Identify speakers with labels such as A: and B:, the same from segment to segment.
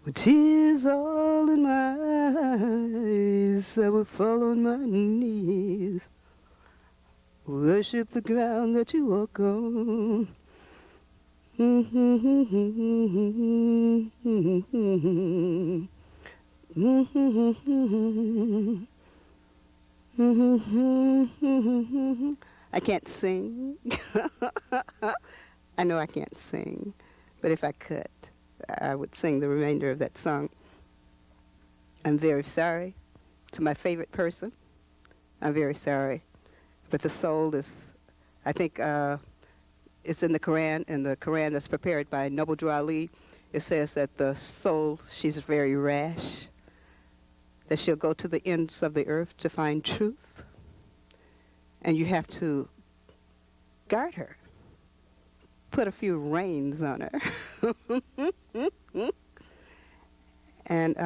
A: With tears all in my eyes, I will fall on my knees, worship the ground that you walk on. I can't sing. I know I can't sing, but if I could, I would sing the remainder of that song. I'm very sorry to my favorite person. I'm very sorry. But the soul is, I think it's in the Quran, and the Quran that's prepared by Noble Drew Ali. It says that the soul, she's very rash, that she'll go to the ends of the earth to find truth. And you have to guard her. Put a few reins on her. And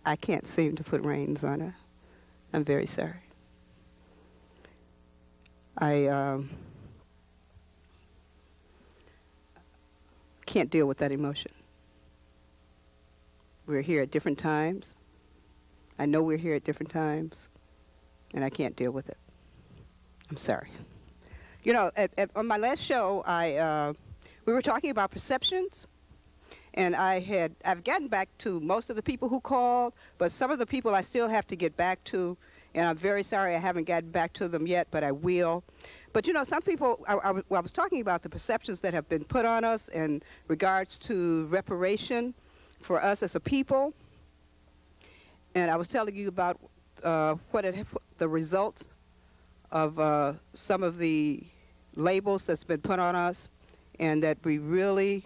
A: I can't seem to put reins on her. I'm very sorry. I can't deal with that emotion. We're here at different times. I know we're here at different times, and I can't deal with it. I'm sorry. You know, on my last show, we were talking about perceptions, and I've gotten back to most of the people who called, but some of the people I still have to get back to, and I'm very sorry I haven't gotten back to them yet, but I will. But, you know, some people, I was talking about the perceptions that have been put on us in regards to reparation for us as a people, and I was telling you about the results of some of the labels that's been put on us, and that we really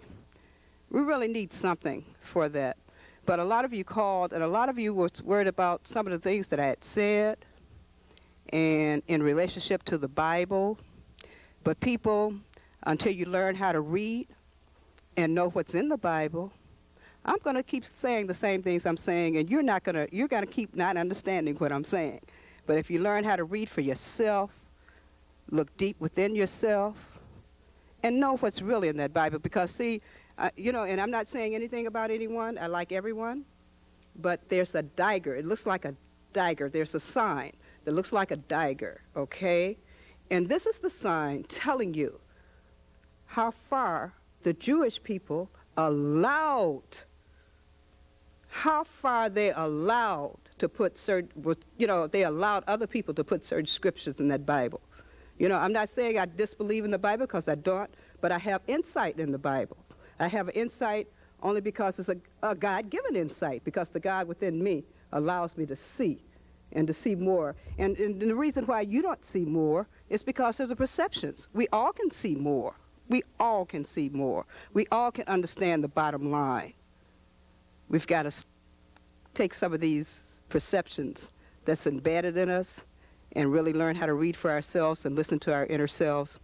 A: need something for that. But a lot of you called, and a lot of you were worried about some of the things that I had said and in relationship to the Bible. But people, until you learn how to read and know what's in the Bible, I'm going to keep saying the same things I'm saying, and you're going to keep not understanding what I'm saying. But if you learn how to read for yourself, look deep within yourself, and know what's really in that Bible. Because, see, you know, and I'm not saying anything about anyone. I like everyone. But there's a dagger. It looks like a dagger. There's a sign that looks like a dagger, okay? And this is the sign telling you how far the Jewish people allowed, how far they allowed to put certain, you know, they allowed other people to put certain scriptures in that Bible. You know, I'm not saying I disbelieve in the Bible, because I don't, but I have insight in the Bible. I have insight only because it's a God-given insight, because the God within me allows me to see and to see more. And the reason why you don't see more is because of the perceptions. We all can see more. We all can see more. We all can understand the bottom line. We've got to take some of these perceptions that's embedded in us and really learn how to read for ourselves and listen to our inner selves.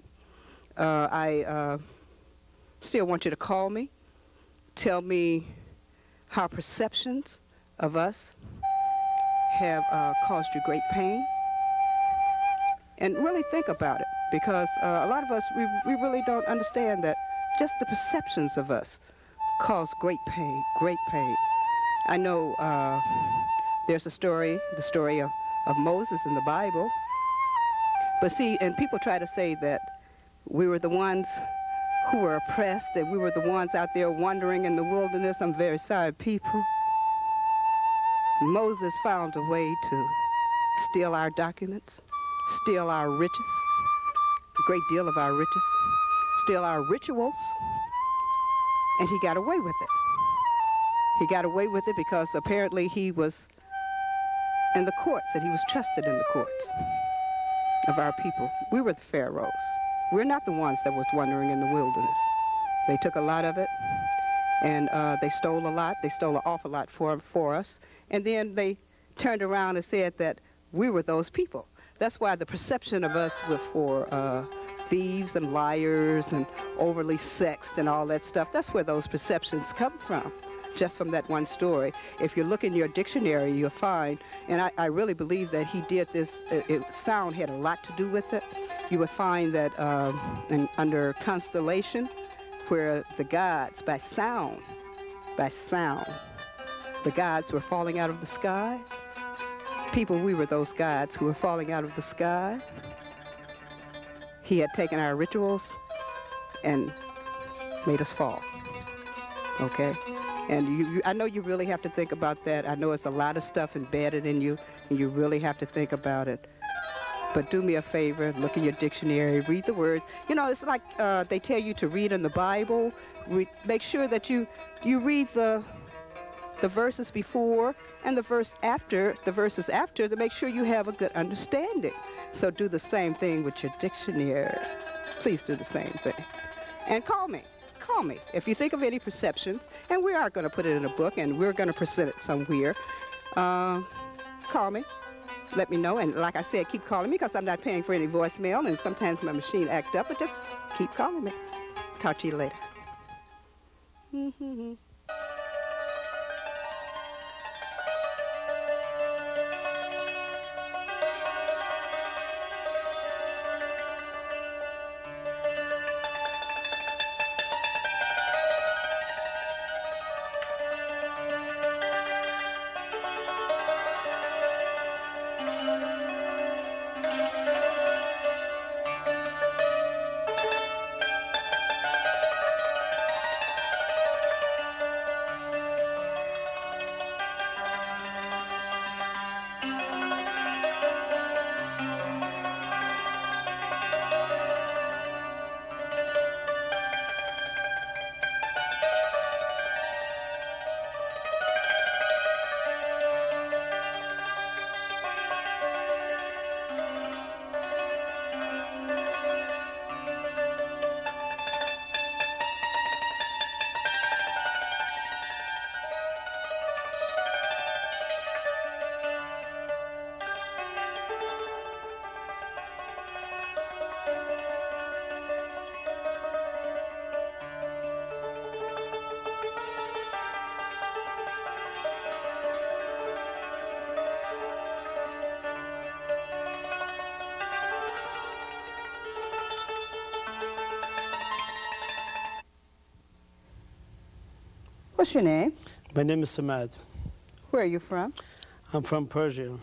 A: I still want you to call me. Tell me how perceptions of us have caused you great pain. And really think about it, because a lot of us, we really don't understand that just the perceptions of us cause great pain, great pain. I know there's a story, the story of Moses in the Bible. But see, and people try to say that we were the ones who were oppressed, and we were the ones out there wandering in the wilderness. I'm very sorry, people. Moses found a way to steal our documents, steal our riches, a great deal of our riches, steal our rituals, and he got away with it. He got away with it because apparently he was in the courts, and he was trusted in the courts of our people. We were the pharaohs. We're not the ones that was wandering in the wilderness. They took a lot of it, and they stole a lot. They stole an awful lot for us. And then they turned around and said that we were those people. That's why the perception of us were for thieves and liars and overly sexed and all that stuff. That's where those perceptions come from, just from that one story. If you look in your dictionary, you'll find, and I really believe that he did this, sound had a lot to do with it. You would find that under constellation, where the gods, by sound, the gods were falling out of the sky. People, we were those gods who were falling out of the sky. He had taken our rituals and made us fall. Okay? And I know you really have to think about that. I know it's a lot of stuff embedded in you, and you really have to think about it. But do me a favor, look in your dictionary, read the words. You know, it's like they tell you to read in the Bible. Make sure that you read the verses before and the verses after to make sure you have a good understanding. So do the same thing with your dictionary. Please do the same thing. And call me if you think of any perceptions, and we are going to put it in a book and we're going to present it somewhere. Call me, let me know, and like I said, keep calling me because I'm not paying for any voicemail, and sometimes my machine acts up, but just keep calling me. Talk to you later. Mm-hmm. What's your name?
B: My name is Ahmadi.
A: Where are you from?
B: I'm from Persia.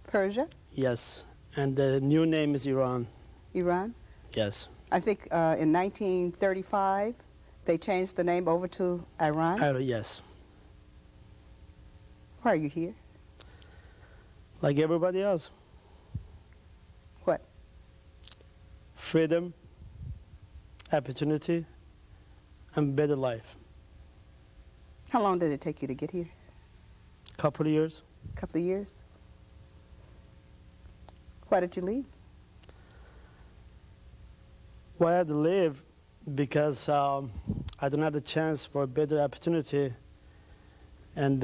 A: Persia?
B: Yes. And the new name is Iran.
A: Iran?
B: Yes.
A: I think in 1935 they changed the name over to Iran?
B: Yes.
A: Why are you here?
B: Like everybody else.
A: What?
B: Freedom, opportunity, and better life.
A: How long did it take you to get here?
B: Couple of years.
A: Couple of years? Why did you leave?
B: Why I had to leave? Because I don't have the chance for a better opportunity and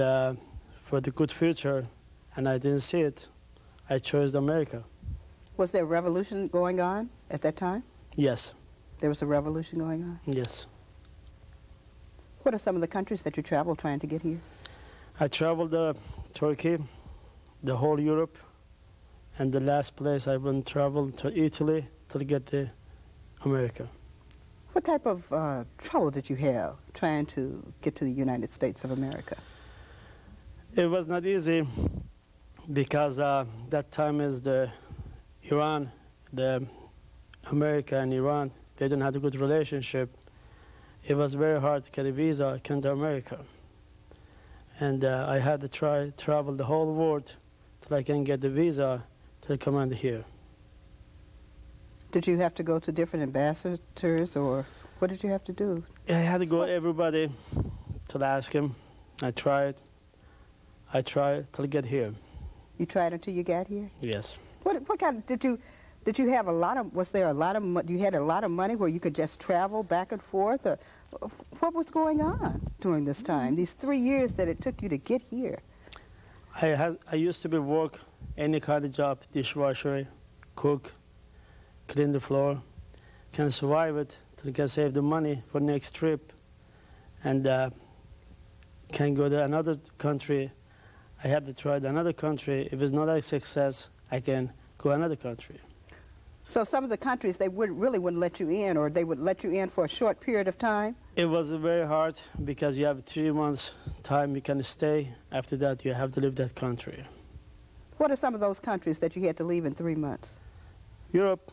B: for the good future, and I didn't see it. I chose America.
A: Was there a revolution going on at that time?
B: Yes.
A: There was a revolution going on?
B: Yes.
A: What are some of the countries that you traveled trying to get here?
B: I traveled Turkey, the whole Europe, and the last place I went traveled to Italy to get to America.
A: What type of trouble did you have trying to get to the United States of America?
B: It was not easy because that time is the Iran, the America and Iran, they don't have a good relationship. It was very hard to get a visa to come to America. And I had to travel the whole world till I can get the visa to come under here.
A: Did you have to go to different ambassadors, or what did you have to do?
B: I had to go to everybody to ask him. I tried till I get here.
A: You tried until you got here?
B: Yes.
A: What kind of, did you have a lot of, was there a lot of, you had a lot of money where you could just travel back and forth? Or what was going on during this time, these 3 years that it took you to get here?
B: I used to be work any kind of job, dishwasher, cook, clean the floor, can survive it, till can save the money for next trip, and can go to another country. I had to try another country. If it's not a success, I can go another country.
A: So some of the countries, they really wouldn't let you in, or they would let you in for a short period of time?
B: It was very hard because you have 3 months time you can stay. After that, you have to leave that country.
A: What are some of those countries that you had to leave in 3 months?
B: Europe,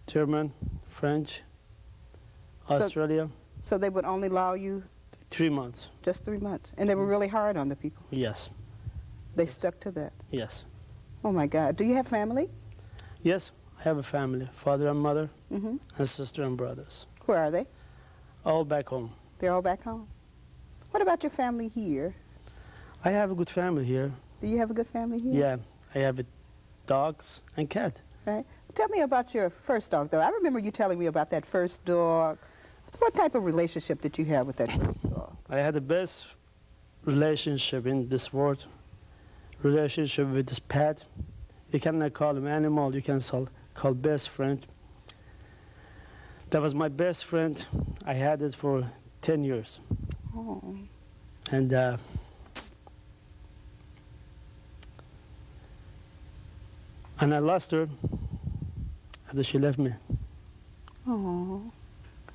B: German, French, Australia.
A: So they would only allow you
B: 3 months.
A: just 3 months. And they were really hard on the people.
B: Yes.
A: They stuck to that.
B: Yes.
A: Oh, my God. Do you have family?
B: Yes, I have a family, father and mother,
A: Mm-hmm.
B: and sister and brothers,
A: Where are they?
B: all back home.
A: They're all back home. What about your family here?
B: I have a good family here.
A: Do you have a good family here?
B: Yeah, I have dogs and cat.
A: Right. Tell me about your first dog, though. I remember you telling me about that first dog. What type of relationship did you have with that first dog?
B: I had the best relationship in this world. Relationship with this pet. You cannot call him animal, you can call best friend. That was my best friend. I had it for 10 years.
A: Oh.
B: And I lost her after she left me.
A: Oh.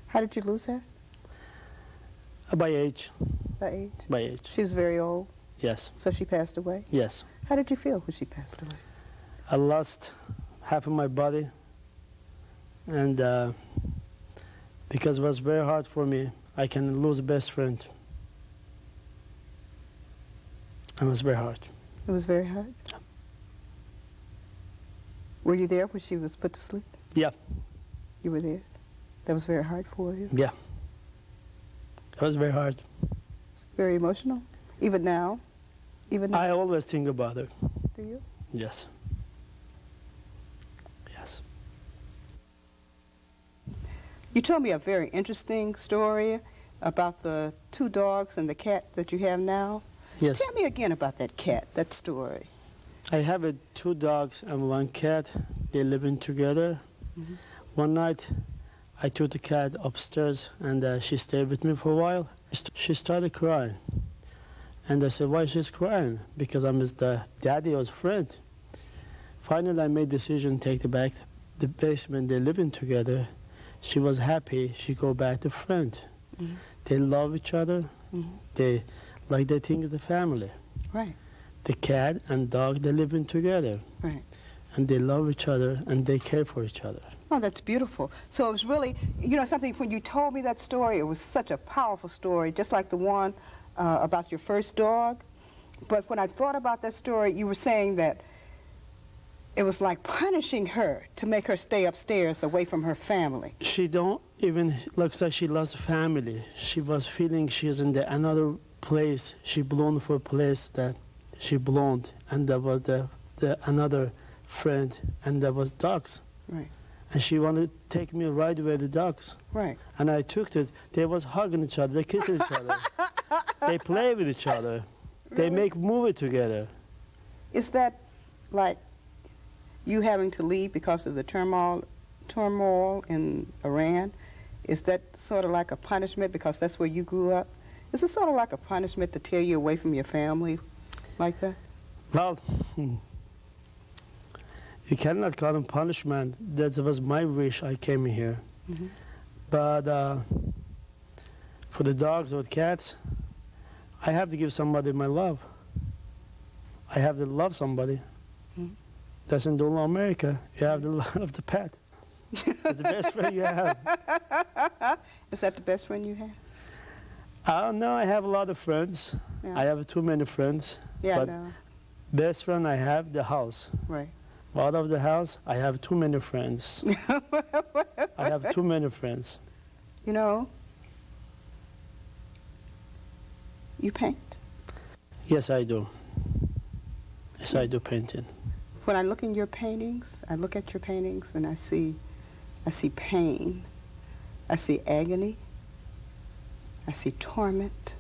A: How did you lose her?
B: By age.
A: By age?
B: By age.
A: She was very old,
B: Yes.
A: so she passed away?
B: Yes.
A: How did you feel when she passed away?
B: I lost half of my body, and because it was very hard for me, I can lose a best friend. It was very hard.
A: It was very hard? Were you there when she was put to sleep?
B: Yeah.
A: You were there? That was very hard for you?
B: Yeah. It was very hard.
A: Very emotional? Even now? Even now?
B: I always think about her.
A: Do you?
B: Yes. Yes.
A: You told me a very interesting story about the 2 dogs and the cat that you have now.
B: Yes.
A: Tell me again about that cat, that story.
B: I have 2 dogs and 1 cat. They're living together.
A: Mhm.
B: One night, I took the cat upstairs, and she stayed with me for a while. She started crying. And I said, why she's crying? Because I'm his daddy or his friend. Finally, I made a decision to take her back to the basement. They're living together. She was happy. She go back to friend.
A: Mhm.
B: They love each other.
A: Mhm.
B: They think it's a family.
A: Right,
B: The cat and dog, they're living together.
A: right.
B: And they love each other and they care for each other.
A: Oh, that's beautiful. So it was really, you know, something, when you told me that story, it was such a powerful story, just like the one about your first dog. But when I thought about that story, you were saying that it was like punishing her to make her stay upstairs away from her family.
B: She don't even looks like she lost family. She was feeling she's in another place. She belonged for a place that she belonged, and there was the another friend, and there was dogs.
A: Right,
B: And she wanted to take me right away the dogs.
A: right.
B: And I took it. They was hugging each other. They kissing each other. They play with each other. They
A: Really?
B: make movie together.
A: Is that like you having to leave because of the turmoil in Iran? Is that sort of like a punishment because that's where you grew up? Is it sort of like a punishment to tear you away from your family like that?
B: Well, you cannot call it punishment. That was my wish. I came here.
A: Mhm.
B: But for the dogs or cats, I have to give somebody my love. I have to love somebody.
A: Mhm.
B: That's in Dolo, America. You have to love the pet. It's the best friend you have.
A: Is that the best friend you have?
B: I don't know. I have a lot of friends.
A: Yeah.
B: I have too many friends.
A: Yeah,
B: but
A: no.
B: best friend I have, the house.
A: Right.
B: Out of the house, I have too many friends. I have too many friends.
A: You know, you paint.
B: Yes, I do. Yes, I do painting.
A: When I look in your paintings, I look at your paintings and I see pain. I see agony. I see torment.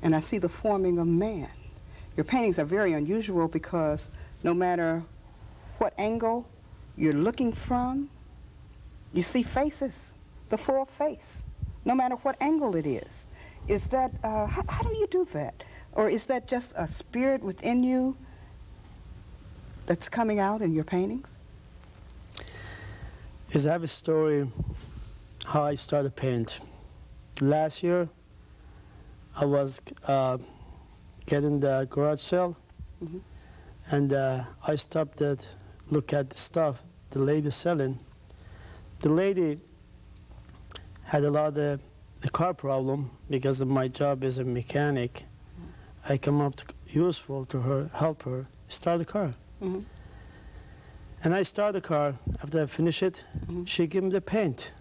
A: And I see the forming of man. Your paintings are very unusual because no matter what angle you're looking from, you see faces, the full face, no matter what angle it is. Is that, how do you do that? Or is that just a spirit within you that's coming out in your paintings?
B: is I have a story how I started paint. Last year, I was getting the garage sale,
A: Mhm.
B: and I stopped to look at the stuff the lady selling. The lady had a lot of the car problem because of my job as a mechanic. I come up to useful to her, help her start the car.
A: Mhm.
B: And I start the car. After I finish it,
A: Mhm.
B: she gave me the paint.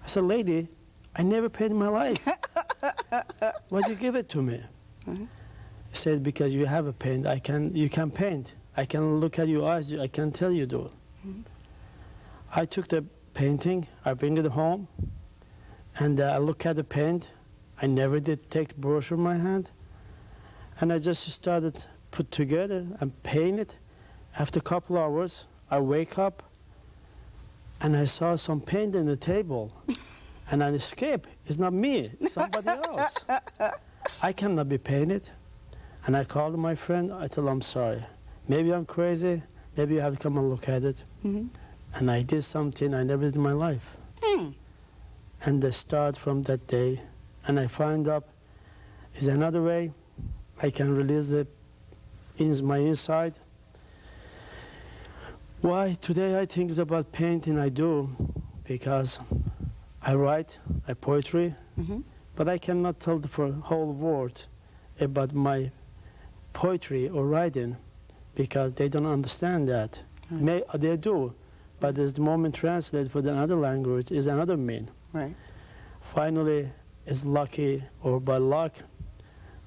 B: I said, lady, I never painted in my life. Why'd you give it to me?
A: Mhm.
B: I said, because you have a paint. You can paint. I can look at your eyes. I can tell you do.
A: Mhm.
B: I took the painting. I bring it home. And I look at the paint. I never did take the brush in my hand. And I just started put together and paint it. After a couple hours, I wake up and I saw some paint on the table. And I escape. It's not me, it's somebody else. I cannot be painted. And I called my friend. I told him, I'm sorry. Maybe I'm crazy. Maybe you have to come and look at it.
A: Mhm.
B: And I did something I never did in my life.
A: Mm.
B: And I start from that day. And I find out is another way I can release it in my inside. Why today I think it's about painting I do, because I write a poetry,
A: Mhm.
B: but I cannot tell the whole world about my poetry or writing because they don't understand that.
A: Right.
B: They do, but as the moment translated for another language is another mean.
A: Right.
B: Finally, it's lucky or by luck,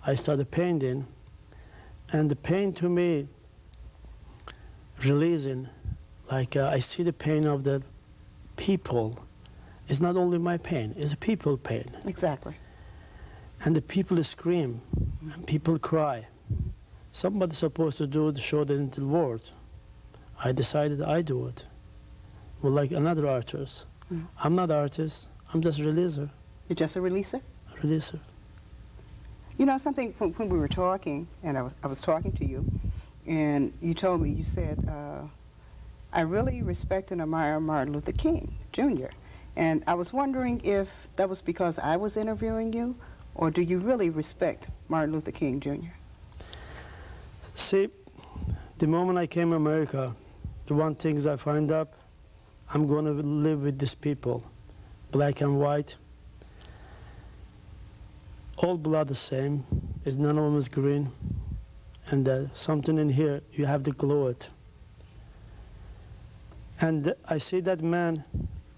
B: I started painting, and the pain to me releasing, like I see the pain of the people. It's not only my pain, it's a people pain.
A: Exactly.
B: And the people scream, and people cry. Somebody's supposed to do it, show it into the world. I decided I do it. Well, like another artist.
A: Mm.
B: I'm not artist, I'm just a releaser.
A: You're just a releaser?
B: A releaser.
A: You know something, when we were talking, and I was talking to you, and you told me, you said, I really respect and admire Martin Luther King, Jr. And I was wondering if that was because I was interviewing you, or do you really respect Martin Luther King, Jr.?
B: See, the moment I came to America, the one thing I find out, I'm going to live with these people, black and white. All blood the same, is none of them is green. And something in here, you have to glow it. And I see that man,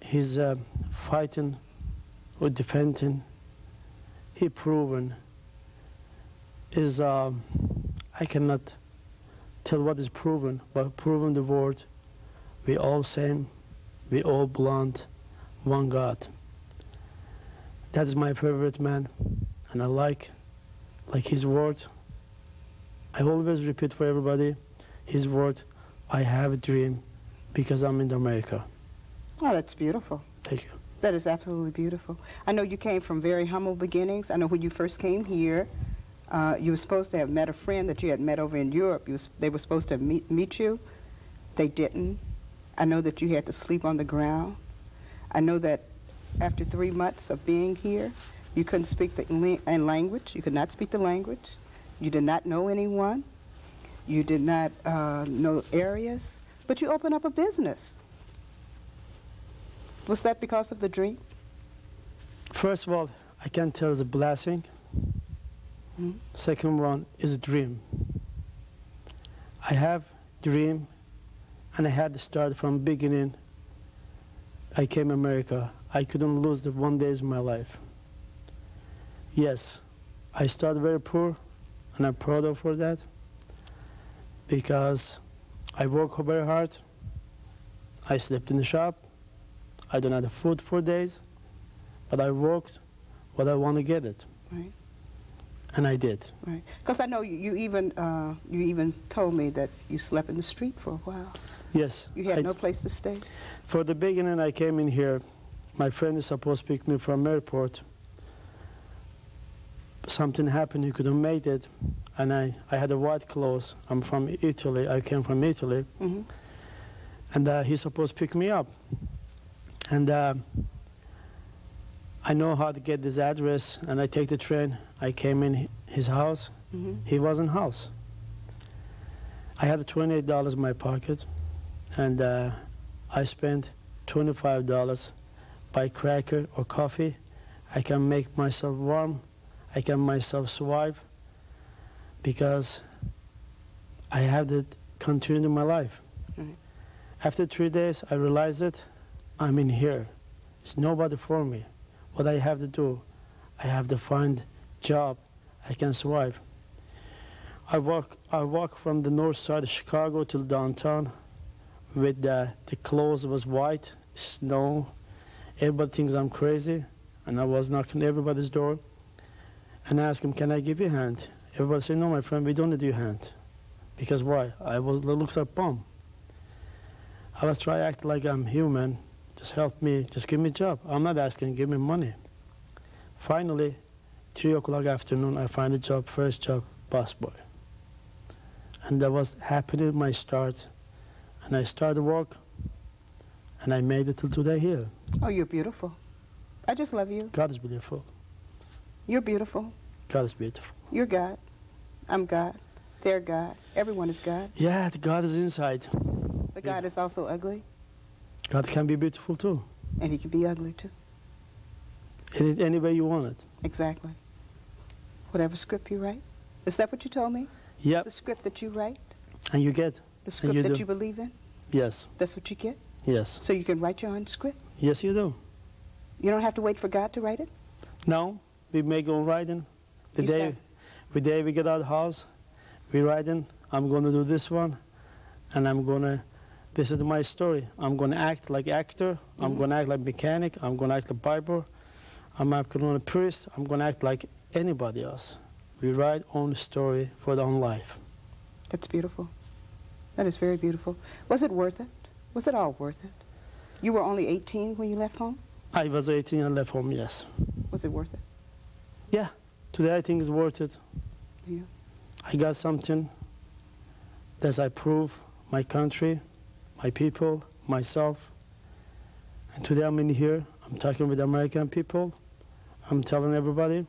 B: he's fighting or defending. He proven is, I cannot tell what is proven, but proven the word, we all same, we all blonde, one God. That is my favorite man, and I like his word. I always repeat for everybody his word, I have a dream because I'm in America.
A: Oh, that's beautiful.
B: Thank you.
A: That is absolutely beautiful. I know you came from very humble beginnings. I know when you first came here, you were supposed to have met a friend that you had met over in Europe. They were supposed to meet you. They didn't. I know that you had to sleep on the ground. I know that after 3 months of being here, you couldn't speak the language. You could not speak the language. You did not know anyone. You did not know areas. But you opened up a business. Was that because of the dream?
B: First of all, I can tell it's a blessing.
A: Mm-hmm.
B: Second one is a dream. I have dream, and I had to start from beginning. I came to America. I couldn't lose the 1 day in my life. Yes, I started very poor, and I'm proud of for that, because I work very hard. I slept in the shop. I don't have food for days, but I worked what I want to get it.
A: Right.
B: And I did.
A: Right. Because I know you even told me that you slept in the street for a while.
B: Yes.
A: You had no place to stay.
B: For the beginning, I came in here. My friend is supposed to pick me from airport. Something happened, he couldn't make it. And I had a white clothes. I'm from Italy. I came from Italy.
A: Mm-hmm.
B: And he's supposed to pick me up. And I know how to get this address, and I take the train. I came in his house. He was in house. I had $28 in my pocket, and I spent $25 buy cracker or coffee. I can make myself warm. I can myself survive because I have to continue my life. After 3 days, I realized it. I'm in here. There's nobody for me. What I have to do, I have to find job. I can survive. I walk from the north side of Chicago to downtown with the clothes was white, snow. Everybody thinks I'm crazy. And I was knocking everybody's door and ask them, can I give you a hand? Everybody say, no, my friend, we don't need your hand. Because why? I looked like a bum. I was trying to act like I'm human. Just help me, just give me a job. I'm not asking, give me money. Finally, 3 o'clock afternoon, I find a job, first job, busboy. And that was happening my start. And I started work, and I made it till today here.
A: Oh, you're beautiful. I just love you.
B: God is beautiful.
A: You're beautiful.
B: God is beautiful.
A: You're God. I'm God. They're God. Everyone is God.
B: Yeah, the God is inside.
A: But God is also ugly.
B: God can be beautiful too.
A: And he can be ugly too.
B: Any way you want it.
A: Exactly. Whatever script you write. Is that what you told me?
B: Yep.
A: The script that you write?
B: And you get.
A: The script
B: you
A: that
B: do.
A: you believe in?
B: Yes.
A: That's what you get?
B: Yes.
A: So you can write your own script?
B: Yes, you do.
A: You don't have to wait for God to write it?
B: No, we make on writing. The day we get out of the house, we writing. I'm going to do this one, and this is my story. I'm going to act like actor. I'm going to act like mechanic. I'm going to act like barber. I'm not going to be a priest. I'm going to act like anybody else. We write own story for their own life.
A: That's beautiful. That is very beautiful. Was it worth it? Was it all worth it? You were only 18 when you left home?
B: I was 18 and left home, yes.
A: Was it worth it?
B: Yeah. Today I think it's worth it.
A: Yeah.
B: I got something that I prove my country, my people, myself. And today I'm in here. I'm talking with American people. I'm telling everybody,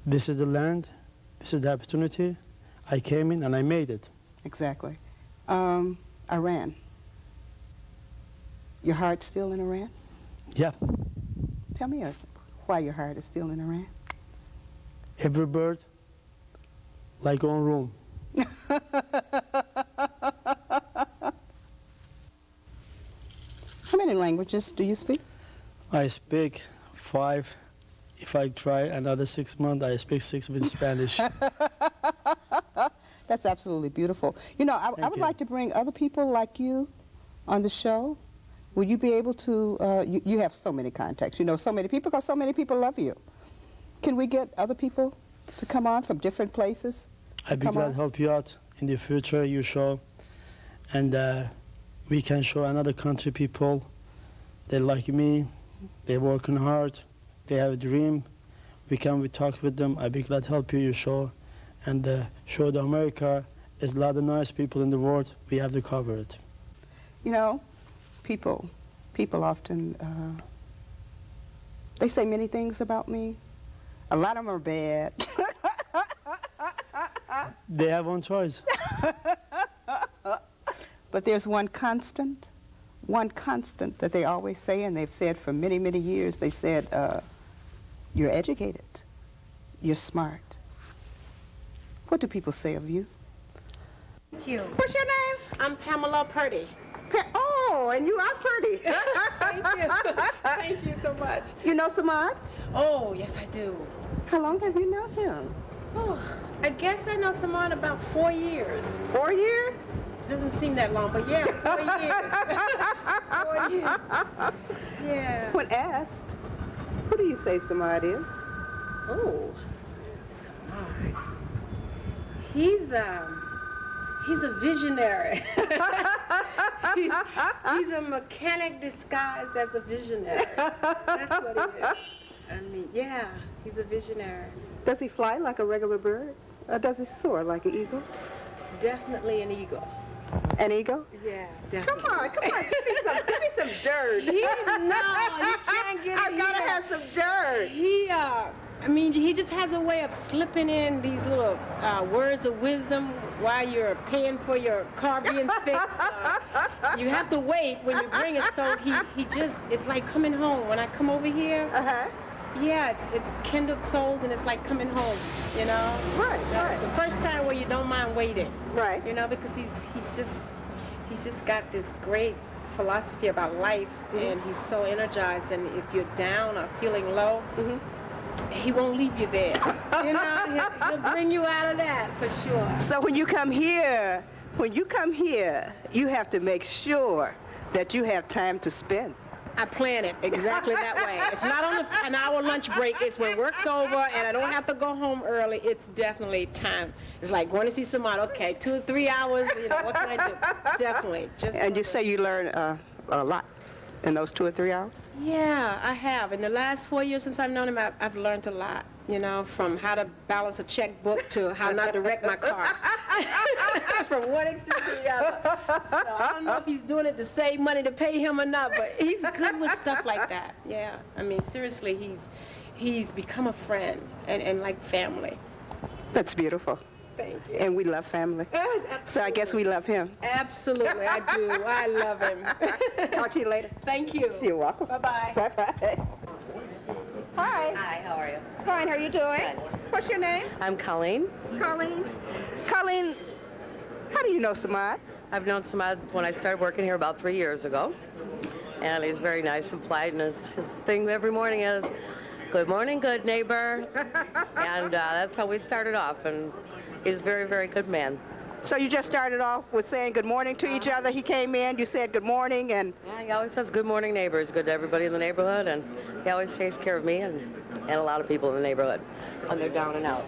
B: this is the land, this is the opportunity. I came in and I made it.
A: Exactly. Iran. Your heart's still in Iran?
B: Yeah.
A: Tell me why your heart is still in Iran.
B: Every bird, like own room.
A: How many languages do you speak?
B: I speak 5. If I try another 6 months, I speak 6 with Spanish.
A: That's absolutely beautiful. You know, I would like to bring other people like you on the show. Will you be able to, you have so many contacts, you know so many people because so many people love you. Can we get other people to come on from different places?
B: I'd be glad to help you out in the future, you show. And we can show another country people. They like me, they're working hard, they have a dream. We talk with them. I'd be glad to help you show. And show that America is a lot of nice people in the world. We have to cover it.
A: You know, people often, they say many things about me. A lot of them are bad.
B: They have one choice.
A: But there's one constant that they always say, and they've said for many, many years. They said, you're educated, you're smart. What do people say of you?
C: You.
A: What's your name?
C: I'm Pamela Purdy.
A: Oh, and you are pretty.
C: Thank you. Thank you so much.
A: You know Samad?
C: Oh, yes, I do.
A: How long have you known him?
C: Oh, I guess I know Simone about 4 years.
A: 4 years?
C: Doesn't seem that long, but yeah, 4 years. 4 years. Yeah.
A: When asked, who do you say Samad is?
C: Oh, Samad. He's a visionary. he's a mechanic disguised as a visionary. That's what he is. I mean, yeah, he's a visionary.
A: Does he fly like a regular bird? Or does he soar like an eagle?
C: Definitely an eagle.
A: An eagle?
C: Yeah,
A: Come
C: definitely.
A: on, come on. Give me some dirt.
C: No, you can't get it.
A: I've got to have some dirt.
C: He just has a way of slipping in these little words of wisdom while you're paying for your car being fixed. You have to wait when you bring it, so it's like coming home. When I come over here, yeah, it's kindled souls, and it's like coming home, you know?
A: Right.
C: The first time where you don't mind waiting.
A: Right.
C: You know, because he's just got this great philosophy about life, and he's so energized, and if you're down or feeling low, he won't leave you there. You know, he'll bring you out of that for sure.
A: So when you come here, you have to make sure that you have time to spend.
C: I plan it exactly that way. It's not on an hour lunch break. It's when work's over and I don't have to go home early. It's definitely time. It's like going to see somebody. Okay, 2 or 3 hours. You know, what can I do? Definitely.
A: And you say you learn a lot in those 2 or 3 hours?
C: Yeah, I have. In the last 4 years since I've known him, I've learned a lot. You know, from how to balance a checkbook to how not to wreck my car. From one extreme to the other. So I don't know if he's doing it to save money to pay him or not, but he's good with stuff like that. Yeah. I mean, seriously, he's become a friend and like family.
A: That's beautiful.
C: Thank you.
A: And we love family. So I guess we love him.
C: Absolutely, I do. I love him.
A: Talk to you later.
C: Thank you.
A: You're welcome.
C: Bye-bye.
A: Bye-bye. Hi.
D: Hi, how are you?
A: Fine, how are you doing?
D: Good.
A: What's your name?
D: I'm Colleen.
A: Colleen. Colleen, how do you know Samad?
D: I've known Samad when I started working here about 3 years ago. And he's very nice and polite, and his thing every morning is, "Good morning, good neighbor." And that's how we started off, and he's a very, very good man.
A: So you just started off with saying good morning to each other. He came in, you said good morning, and...
D: Yeah, he always says good morning, neighbor. He's good to everybody in the neighborhood, and he always takes care of me and a lot of people in the neighborhood when they're down and out.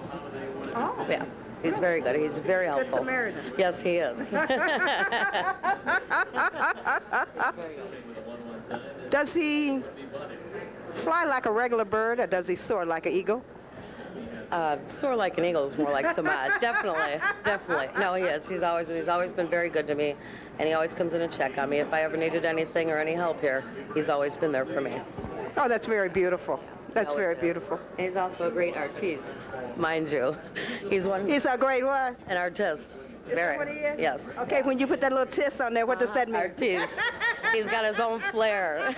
A: Oh.
D: Yeah, he's very good. He's very helpful.
A: Samaritan.
D: Yes, he is.
A: Does he fly like a regular bird, or does he soar like an eagle?
D: Soar like an eagle is more like Samad. Definitely. No, he is. He's always been very good to me, and he always comes in and check on me. If I ever needed anything or any help here, he's always been there for me.
A: Oh, that's very beautiful. That's
D: Always
A: very
D: is.
A: beautiful.
D: And he's also a great artiste, mind you. He's
A: a great what?
D: an artist.
A: Is that what he is?
D: Yes.
A: Okay, when you put that little tis on there, what does that mean?
D: Artiste. He's got his own flair.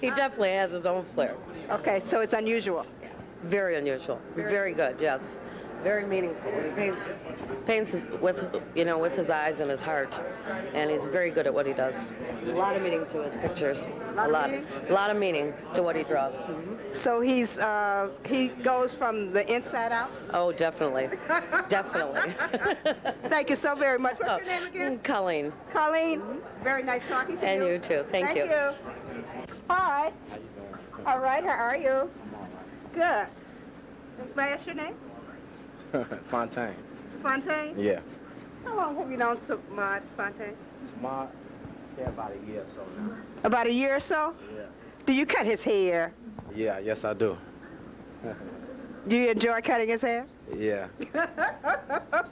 D: He definitely has his own flair.
A: Okay, so it's unusual.
D: Very unusual. Very good, yes. Very meaningful. He paints with his eyes and his heart, and he's very good at what he does. A lot of meaning to his pictures. A lot of meaning to what he draws.
A: So he goes from the inside out?
D: Oh, definitely. Definitely.
A: Thank you so very much. What's your name again?
D: Colleen.
A: Colleen. Very nice talking to you.
D: And you too. Thank you.
A: Hi. All right, how are you? Good. May I ask your name?
E: Fontaine.
A: Fontaine?
E: Yeah.
A: How long have you known Samad Fontaine?
E: Smart. Yeah, about a year or so now.
A: About a year or so?
E: Yeah.
A: Do you cut his hair?
E: Yeah, yes I do.
A: Do you enjoy cutting his hair?
E: Yeah. Definitely.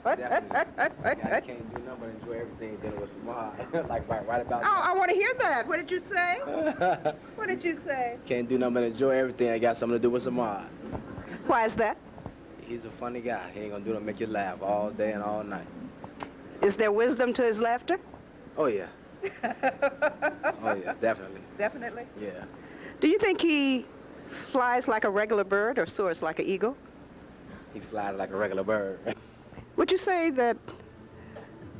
E: I can't do nothing but enjoy everything dealing with Smart. Like right about
A: Oh, I want to hear that. What did you say? What did you say?
E: Can't do nothing but enjoy everything that got something to do with Smart.
A: Why is that?
E: He's a funny guy. He ain't gonna do nothing make you laugh all day and all night.
A: Is there wisdom to his laughter?
E: Oh yeah. Oh yeah, definitely.
A: Definitely.
E: Yeah.
A: Do you think he flies like a regular bird or soars like an eagle?
E: He flies like a regular bird.
A: Would you say that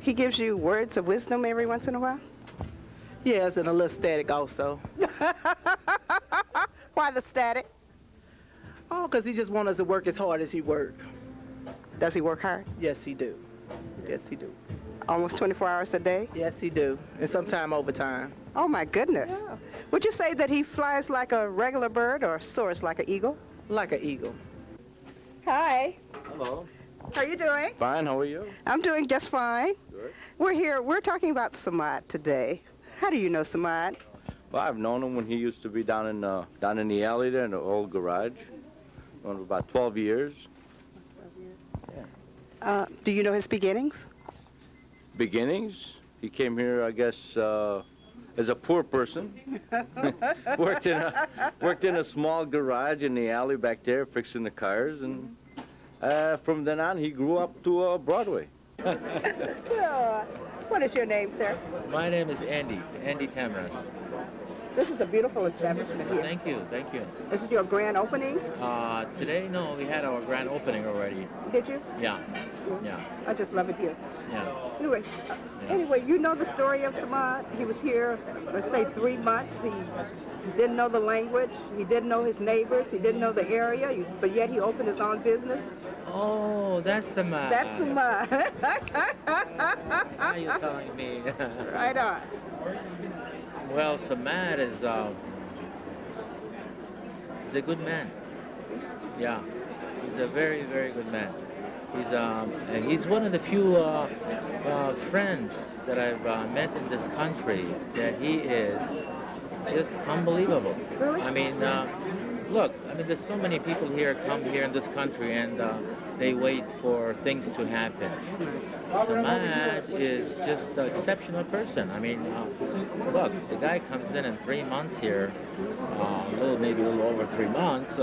A: he gives you words of wisdom every once in a while?
F: Yes, and a little static also.
A: Why the static?
F: Oh, because he just wants us to work as hard as he works.
A: Does he work hard?
F: Yes, he do. Yes, he do.
A: Almost 24 hours a day?
F: Yes, he do. And sometime overtime.
A: Oh, my goodness.
F: Yeah.
A: Would you say that he flies like a regular bird or soars like an eagle?
F: Like an eagle.
A: Hi.
E: Hello.
A: How are you doing?
E: Fine, how are you?
A: I'm doing just fine.
E: Good.
A: We're talking about Samad today. How do you know Samad?
G: Well, I've known him when he used to be down in the alley there in the old garage. For about 12 years.
A: Do you know his beginnings?
G: beginnings. He came here, I guess, as a poor person. worked in a small garage in the alley back there, fixing the cars, and from then on, he grew up to Broadway.
A: What is your name, sir?
H: My name is Andy Tamras.
A: This is a beautiful establishment here.
H: Thank you, thank you.
A: This is your grand opening?
H: Today, no, we had our grand opening already.
A: Did you?
H: Yeah, yeah,
A: I just love it here.
H: yeah.
A: Anyway, you know the story of Samad. He was here, let's say, 3 months. He didn't know the language. He didn't know his neighbors. He didn't know the area, but yet he opened his own business.
H: Oh, that's the man.
A: That's Samad.
H: How you telling me?
A: Right on.
H: Well, Samad is he's a good man. Yeah, he's a very, very good man. He's one of the few friends that I've met in this country that he is just unbelievable.
A: Really?
H: I mean, look, I mean, there's so many people here come here in this country and they wait for things to happen. Samad is just an exceptional person. I mean, look, the guy comes in 3 months here, maybe a little over 3 months,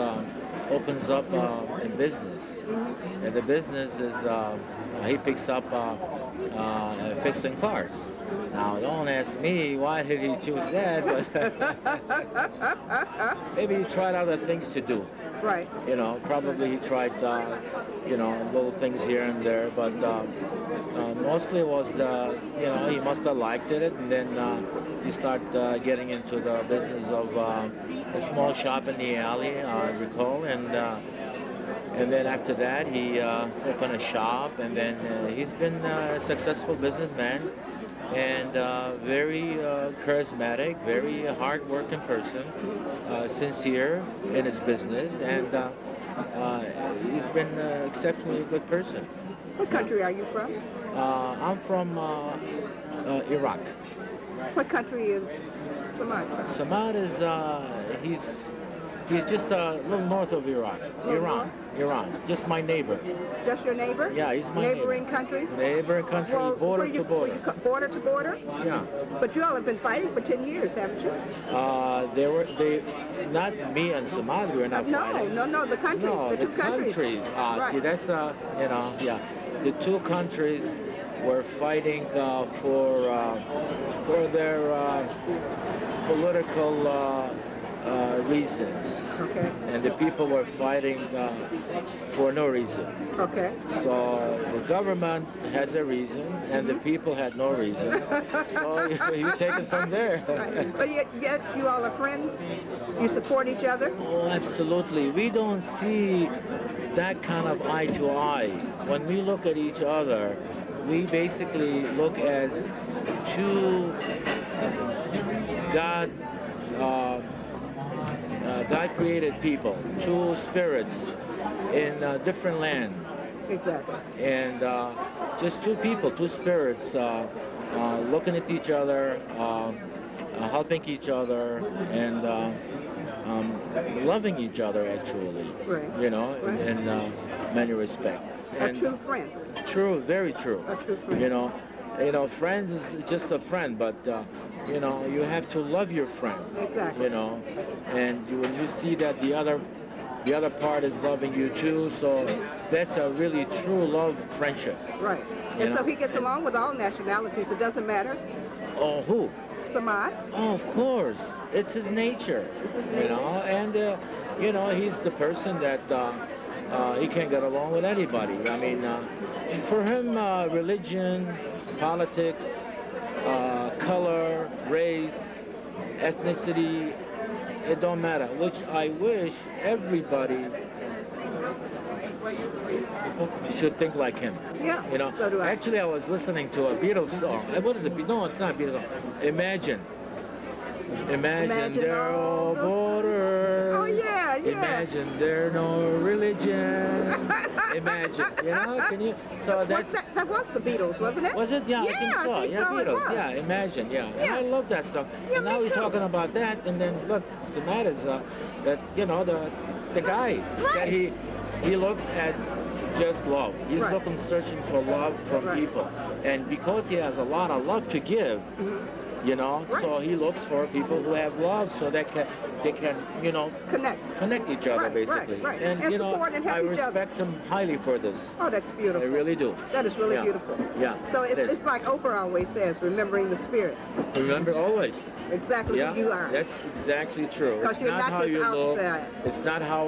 H: opens up a business. And the business is, he picks up fixing cars. Now, don't ask me why did he choose that, but maybe he tried other things to do.
A: Right.
H: You know, probably he tried, little things here and there, but mostly was he must have liked it, and then he started getting into the business of a small shop in the alley, I recall, and then after that he opened a shop, and then he's been a successful businessman. And very charismatic, very hard-working person, sincere in his business, and he's been an exceptionally good person.
A: What country are you from?
H: I'm from Iraq.
A: What country is Samad from?
H: Samad is, he's just a little north of Iraq. Iran, just my neighbor.
A: Just your neighbor?
H: Yeah, he's my
A: Neighboring countries?
H: Neighboring country,
A: Well,
H: border to border.
A: Border to border?
H: Yeah.
A: But you all have been fighting for 10 years, haven't you?
H: Not me and Samad were not fighting.
A: No, the countries,
H: No,
A: the two countries. Right.
H: See, that's, the two countries were fighting for their political reasons.
A: Okay.
H: And the people were fighting for no reason.
A: Okay.
H: So the government has a reason, and the people had no reason. So you take it from there.
A: Right. But yet you all are friends? You support each other?
H: Oh, absolutely. We don't see that kind of eye to eye. When we look at each other, we basically look as two God-created people, two spirits in a different land.
A: Exactly.
H: And just two people, two spirits, looking at each other, helping each other, and loving each other, actually.
A: Right.
H: You know,
A: Right.
H: in many respects.
A: A true friend.
H: True, very true.
A: A true friend.
H: You know, friends is just a friend, but you have to love your friend.
A: Exactly.
H: You know, and when you see that the other part is loving you too, so that's a really true love friendship.
A: Right.
H: You
A: And so
H: know?
A: he gets along with all nationalities. It doesn't matter.
H: Oh, who?
A: Samad.
H: Oh, of course. It's his nature.
A: It's his
H: You
A: nature.
H: know, and he's the person that he can get along with anybody. I mean, for him, religion, politics, color, race, ethnicity, it don't matter. Which I wish everybody should think like him.
A: Yeah.
H: You know,
A: So do I.
H: actually, I was listening to a Beatles song. What is it? No, it's not a Beatles song. Imagine there are no borders.
A: Oh, yeah.
H: Imagine there are no religion. Imagine, can you? So that's.
A: That was the Beatles, wasn't it?
H: Was it? Yeah, I think so.
A: it
H: Beatles.
A: was.
H: Yeah, Imagine. Yeah. And
A: Yeah.
H: I love that song.
A: Yeah,
H: and now
A: me
H: we're
A: too.
H: talking about that, and then look, Samad is the guy that
A: Right.
H: he looks at just love. He's
F: Right.
H: looking, searching for love from
F: Right.
H: people. And because he has a lot of love to give, you know,
F: Right.
H: so he looks for people who have love so they can, you know,
F: Connect.
H: each other,
F: Right,
H: basically.
F: right.
H: And,
F: And
H: you know,
F: support and help
H: I
F: each other.
H: respect him highly for this.
F: Oh, that's
H: I
F: beautiful.
H: really do.
F: That is really
H: Yeah.
F: beautiful.
H: Yeah.
F: So
H: it is.
F: it's like Oprah always says, remembering the spirit.
H: Remember always.
F: Exactly
H: Yeah,
F: who you are.
H: that's exactly true.
F: 'Cause
H: It's
F: you're
H: not
F: not
H: how
F: this
H: you look.
F: outside.
H: It's not how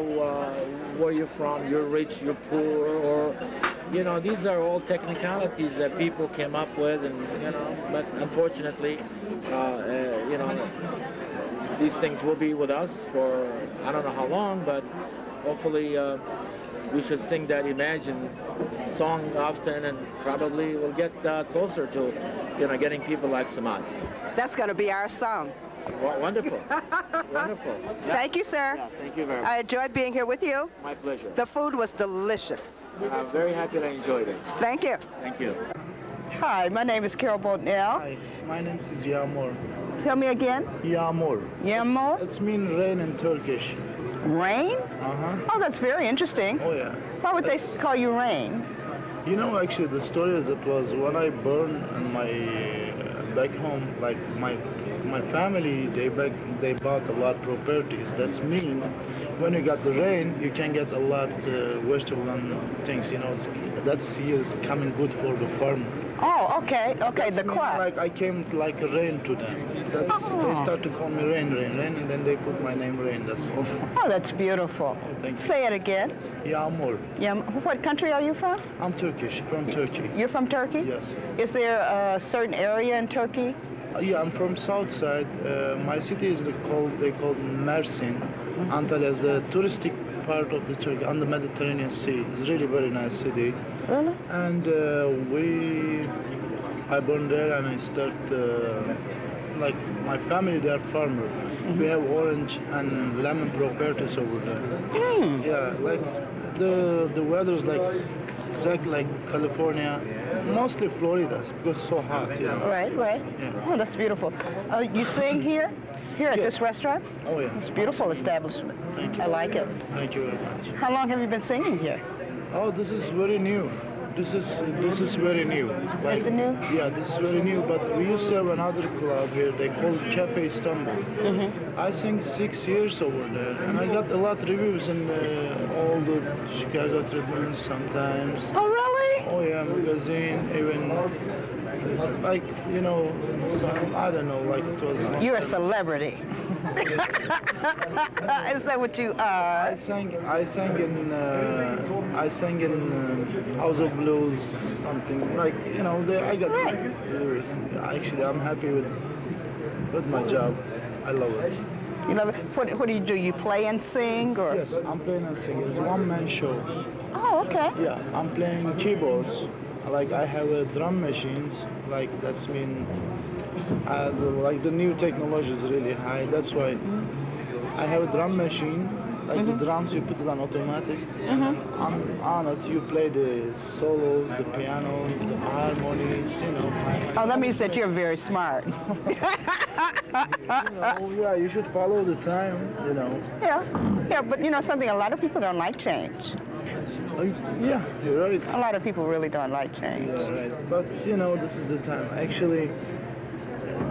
H: where you're from. You're rich. You're poor. Or, you know, these are all technicalities that people came up with, and you know. But unfortunately, you know, these things will be with us for I don't know how long, but hopefully we should sing that Imagine song often, and probably we'll get closer to, you know, getting people like Samad.
A: That's going to be our song.
H: Wonderful. Wonderful. Yeah.
A: Thank you, sir.
H: Yeah, thank you very much.
A: I enjoyed being here with you.
H: My pleasure.
A: The food was delicious.
H: I'm very happy that I enjoyed it.
A: Thank you.
H: Thank you.
I: Hi, my name is Carol Bodnell.
J: Hi, my name is Yağmur.
I: Tell me again.
J: Yağmur.
I: Yağmur?
J: It's mean rain in Turkish.
I: Rain?
J: Uh-huh.
I: Oh, that's very interesting.
J: Oh, yeah.
I: Why would they call you Rain?
J: You know, actually, the story is it was when I burned in my back home, like my family, they bought a lot properties. That's mean when you got the rain, you can get a lot vegetable and things. You know, that's years coming good for the farmer.
I: Oh, okay, okay,
J: That's
I: the
J: mean,
I: crop.
J: like I came like a rain to them. That's they start to call me Rain, and then they put my name Rain. That's all.
I: Oh, that's beautiful.
J: Thank you.
I: Say it again.
J: Yağmur.
I: Yeah. What country are you from?
J: I'm Turkish, from Turkey.
I: You're from Turkey?
J: Yes.
I: Is there a certain area in Turkey?
J: Yeah, I'm from south side. My city is they call Mersin. Antalya is the touristic part of the Turkey on the Mediterranean Sea. It's really very nice city.
I: Really?
J: And I born there and I start like my family. They are farmer. We have orange and lemon properties over there. Yeah, like the weather is like exactly like California, mostly Florida because it's so hot. You know.
I: Right, right.
J: Yeah.
I: Oh, that's beautiful. You sing here? Here at this restaurant?
J: Oh yeah.
I: It's a beautiful establishment.
J: Thank you.
I: I like it.
J: Thank you very much.
I: How long have you been singing here?
J: Oh, this is very new. This is very new. Like,
I: Is it new?
J: Yeah, this is very new. But we used to have another club here. They call it Cafe Istanbul. I sang 6 years over there, and I got a lot of reviews in all the Chicago Tribune sometimes.
I: Oh, really?
J: Oh yeah, magazine, even like you know, some, I don't know, like it was.
I: You're a celebrity. Is that what you are?
J: I sang in House of Blues, something like you know. I got reviews. Actually, I'm happy with my job. I love it.
I: You love it. What do you do? You play and sing, or?
J: Yes, I'm playing and singing. It's one-man show.
I: Oh, okay.
J: Yeah, I'm playing keyboards. Like I have drum machines. Like that's mean. Like the new technology is really high. That's why I have a drum machine. Like the drums, you put it on automatic. On it, you play the solos, the pianos, the harmonies. You know.
I: Oh, that means that you're very smart.
J: Yeah, you should follow the time. You know.
I: Yeah, but you know something. A lot of people don't like change.
J: Yeah, you're right.
I: A lot of people really don't like change.
J: Yeah, right. But you know, this is the time. Actually,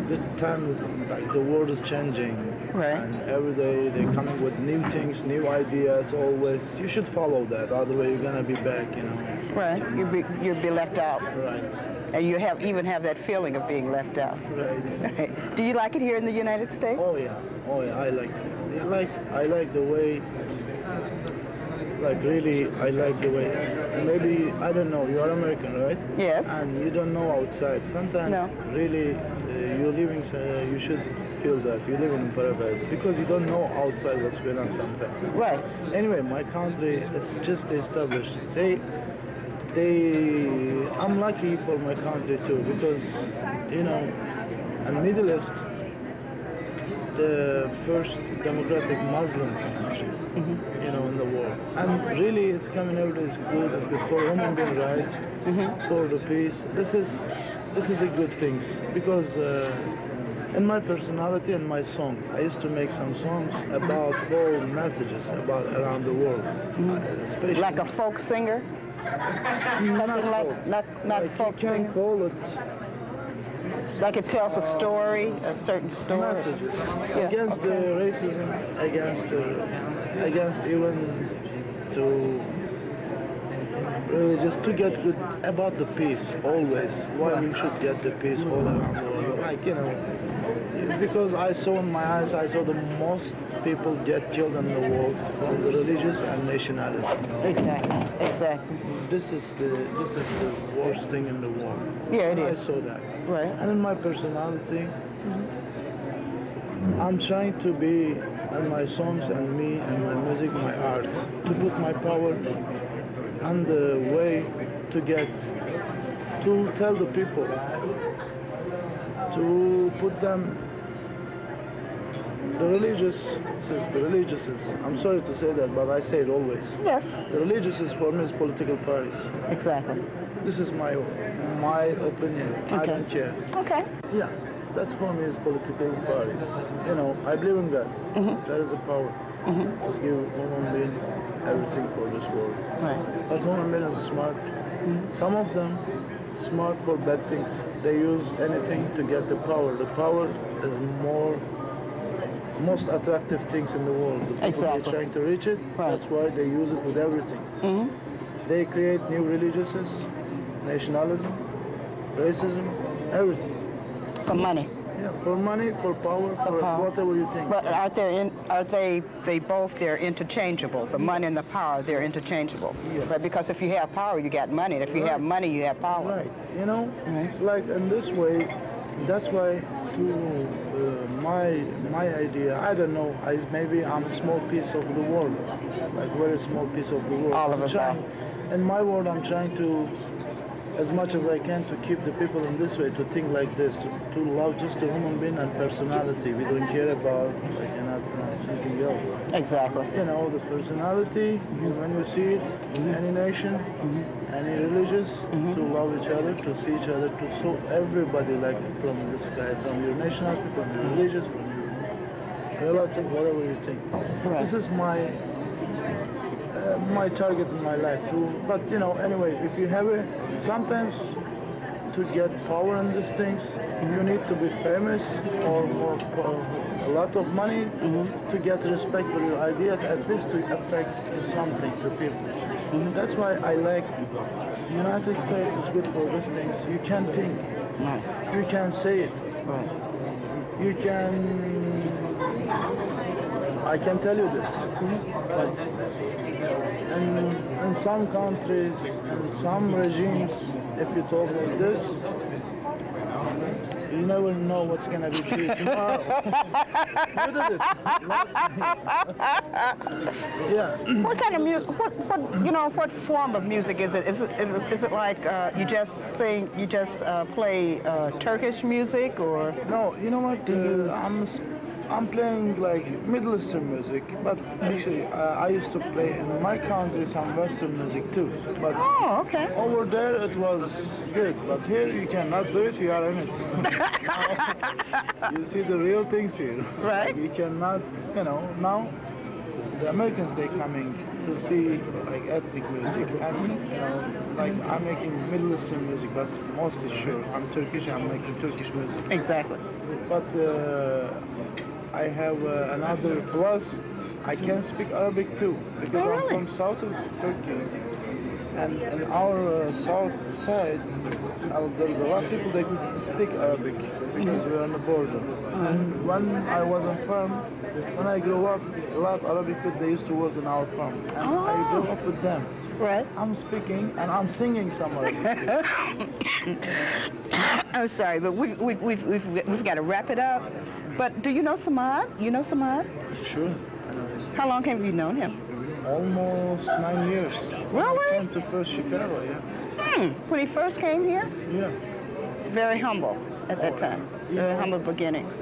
J: the time is like the world is changing.
I: Right.
J: And every day they're coming with new things, new ideas. Always, you should follow that. Otherwise, you're gonna be back. You know.
I: Right. You'd be left out.
J: Right.
I: And you even have that feeling of being left out.
J: Right.
I: Do you like it here in the United States?
J: Oh yeah. Oh yeah. I like it. I like the way. Like really, I like the way. Maybe I don't know. You're American, right?
I: Yes.
J: And you don't know outside. Sometimes, really, you're living. You should feel that you live in paradise because you don't know outside what's going on sometimes.
I: Right.
J: Anyway, my country is just established. I'm lucky for my country too because, you know, in Middle East, the first democratic Muslim country, you know, in the world. And really, it's coming out as good. It's good for human being rights, for the peace. This is a good thing because in my personality and my song, I used to make some songs about whole messages about around the world, especially
I: Like a folk singer? Something not
J: Like
I: folk
J: you can
I: singing?
J: call it
I: Like it tells a story, a certain story?
J: messages
I: Yeah,
J: against racism, against even to really just to get good about the peace always. Why we should get the peace all around the world? Like because I saw in my eyes, I saw the most people get killed in the world from the religious and nationalism.
I: Exactly.
J: This is the worst thing in the world.
I: Yeah, it
J: I
I: is.
J: saw that.
I: Right.
J: And in my personality, I'm trying to be in my songs and me and my music, my art, to put my power on the way to tell the people, to put them, the religious, I'm sorry to say that, but I say it always.
I: Yes.
J: The religious for me is political parties.
I: Exactly.
J: This is my opinion. I don't care.
I: Okay.
J: Yeah, that's for me is political parties. I believe in that. There is a power. Just give human being everything for this world.
I: Right.
J: But human being is smart. Some of them smart for bad things. They use anything to get the power. The power is most attractive things in the world. The people
I: Exactly.
J: are trying to reach it.
I: Right.
J: That's why they use it with everything. They create new religiouses, nationalism, racism, everything.
I: For money.
J: Yeah, for money, for power, for
I: power.
J: whatever you think.
I: But they're interchangeable. The money and the power, they're interchangeable.
J: Yes.
I: But because if you have power, you got money. And if you have money, you have power.
J: Right. Like in this way, that's why my idea, I don't know, maybe I'm a small piece of the world, like very small piece of the world.
I: All of us are.
J: In my world, I'm trying to, as much as I can, to keep the people in this way, to think like this, to love just the human being and personality. We don't care about anything else.
I: Exactly.
J: The personality, when you see it, any nation, any religious, to love each other, to see each other, to show everybody, like from this guy, from your nationality, from your religious, from your relative, whatever you think.
I: Right.
J: This is my target in my life too. But anyway, if you have sometimes to get power in these things, you need to be famous or a lot of money to get respect for your ideas, at least to affect something to people. That's why I like United States is good for these things. You can think, you can say it, you can. I can tell you this, but in some countries and some regimes, if you talk like this, you never know what's gonna be true tomorrow. You did it. Yeah.
I: What kind of music? What form of music is it? Is it like you just sing? You just play Turkish music, or
J: no? You know what? I'm playing like Middle Eastern music, but actually I used to play in my country some Western music too. But
I: okay.
J: Over there it was good, but here you cannot do it. You are in it. You see the real things here.
I: Right.
J: You cannot. Now the Americans, they coming to see like ethnic music, and like I'm making Middle Eastern music. That's mostly sure. I'm Turkish. I'm making Turkish music.
I: Exactly.
J: But I have another plus. I can speak Arabic too, because I'm from south of Turkey, and in our south side, there's a lot of people that could speak Arabic because we're on the border. And when I was on farm, when I grew up, a lot of Arabic people, they used to work in our farm, and I grew up with them.
I: Right.
J: I'm speaking and I'm singing some Arabic.
I: I'm sorry, but we've got to wrap it up. But do you know Samad? You know Samad?
J: Sure.
I: How long have you known him?
J: Almost 9 years.
I: Really?
J: I came to first Chicago, yeah.
I: When he first came here?
J: Yeah.
I: Very humble at that time. Very humble beginnings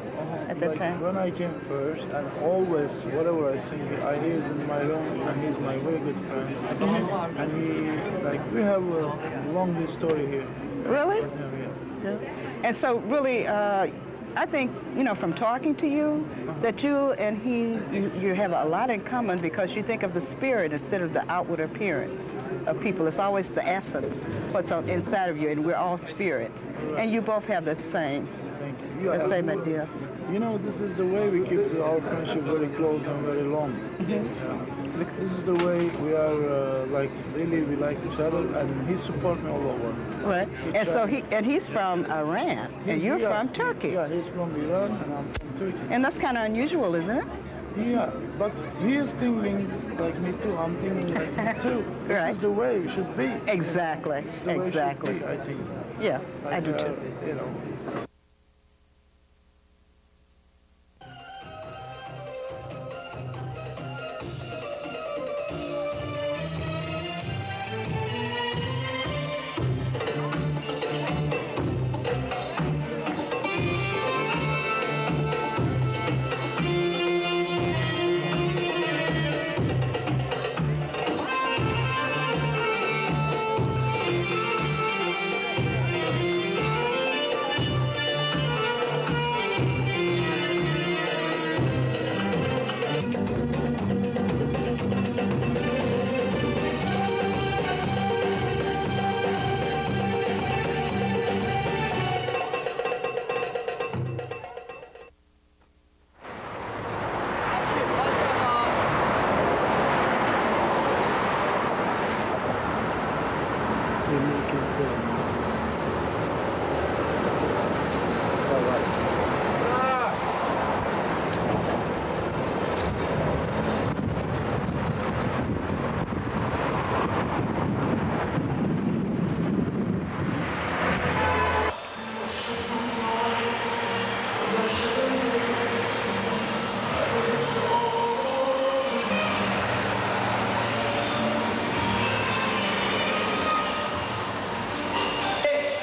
I: at that time.
J: When I came first, and always, whatever I sing, he is in my room, and he's my very good friend. And we have a long story here.
I: Really?
J: With him, yeah.
I: And so really, I think, you know, from talking to you, that you and you have a lot in common because you think of the spirit instead of the outward appearance of people. It's always the essence, what's on inside of you, and we're all spirits. And you both have the same.
J: Thank you.
I: The same idea.
J: You know, this is the way we keep our friendship very close and very long. This is the way we are, like, really we like each other, and he supports me all over.
I: Right. And so he's from Iran, and you're from Turkey.
J: Yeah, he's from Iran, and I'm from Turkey.
I: And that's kind of unusual, isn't it?
J: Yeah, but he is thinking like me too. I'm thinking like me too. This is the way it should be.
I: Exactly.
J: This is the way it should be, I think.
I: Yeah,
J: like,
I: I do too.
J: You know.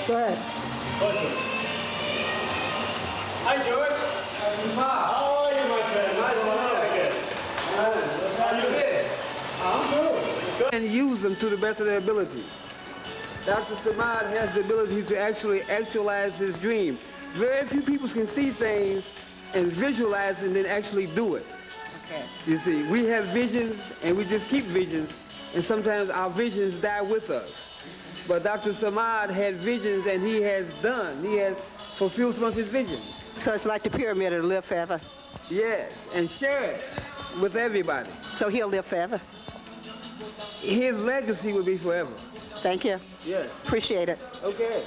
I: Go ahead.
K: Hi, George. How are you, my friend? Nice to meet you again. How you been? I'm good.
F: And use them to the best of their ability. Dr. Samad has the ability to actually actualize his dream. Very few people can see things and visualize and then actually do it.
I: Okay.
F: You see, we have visions and we just keep visions, and sometimes our visions die with us. But Dr. Samad had visions, and he has fulfilled some of his visions.
A: So it's like the pyramid, it'll live forever.
F: Yes, and share it with everybody.
A: So he'll live forever.
F: His legacy will be forever.
A: Thank you.
F: Yes.
A: Appreciate it.
F: Okay.